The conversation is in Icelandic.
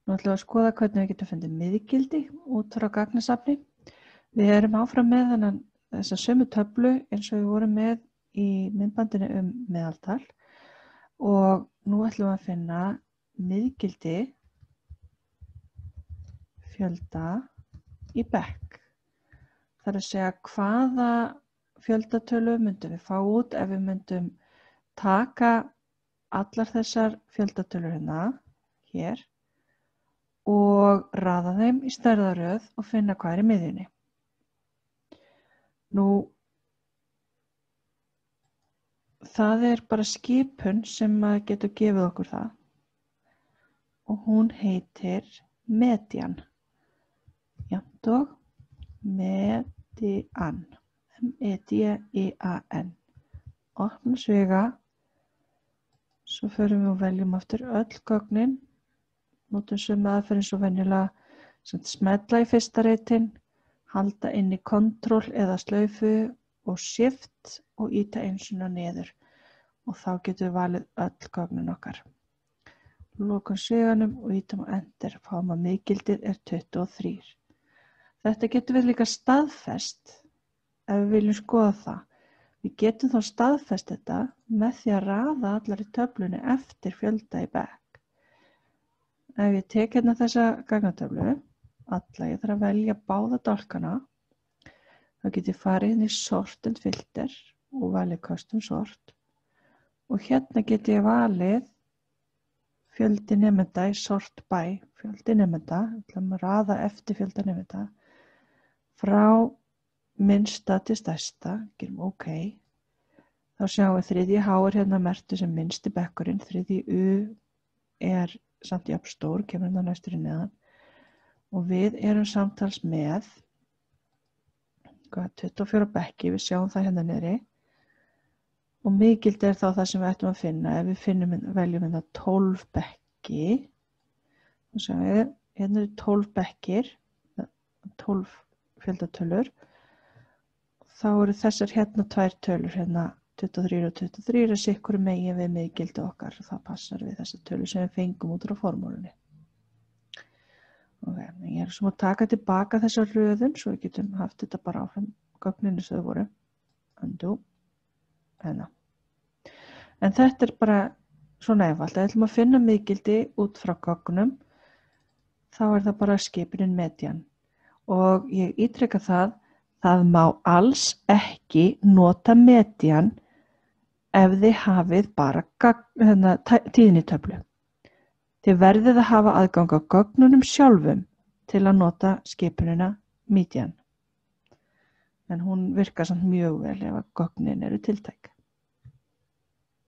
Nú ætlum við að skoða hvernig við getum fundið miðgildi út frá gagnasafni. Við erum áfram með þessa sömu töflu eins og við vorum með í myndbandinu meðaltal og nú ætlum við að finna miðgildi fjölda í bekk. Það er að segja hvaða fjöldatölu myndum við fá út ef við myndum taka allar þessar fjöldatölur hér og raða þeim í stærðarröð og finna hvað er í miðjunni. Nú, það er bara skipun sem getur gefið okkur það og hún heitir median. Jafnt og median. M-E-D-I-A-N. Opna sviga. Svo förum við og veljum aftur öll gögnin. Notum sömu aðferð eins og venjulega. Smella í fyrsta reitin, halda inn í Ctrl eða slaufu og Shift og ýta eins og niður. Og þá getum við valið öll gögnin okkar. Lokum sviganum og ýtum á Enter. Fáum að miðgildið er 23. Þetta getum við líka staðfest ef við viljum skoða það. Við getum þá staðfest þetta með því að raða allar í töflunni eftir fjölda í bekk. Ef ég tek hérna þessa gagnatöflu, ég þarf að velja báða dálkana, þá get ég farið inn í Sort and Filter og valið Custom Sort og hérna get ég valið fjöldi nemenda í Sort by fjöldi nemenda, við ætlum að raða eftir fjölda nemenda frá minnsta til stærsta, gerum OK. Þá sjáum við 3. H er hérna merktur sem minnsti bekkurinn, 3. U er samt jafn stór, kemur hérna næstur í neðan. Og við erum samtals með 24 bekki, við sjáum það hérna niðri. Og miðgildi er þá það sem við ættum að finna. Ef við veljum hérna 12 bekki, þá sjáum við, hérna eru 12 bekkir, 12 fjöldatölur. Þá eru þessar hérna tvær tölur, hérna 23 og 23 er sikkur megin við miðgildi okkar og það passar við þessar tölur sem við fengum út frá formúlunni. Ok, ég er svo að taka tilbaka þessa röðun svo við getum haft þetta bara áfram gögninu sem þau voru. Undo. Hérna. En þetta er bara svona einfalt. Ef við ætlum að finna miðgildi út frá gögnum, þá er það bara skipunin median. Og ég ítreka það má alls ekki nota median ef þið hafið bara tíðnitöflu. Þið verðið að hafa aðgang á gögnunum sjálfum til að nota skipunina median. En hún virkar samt mjög vel ef gögnin eru tiltæk.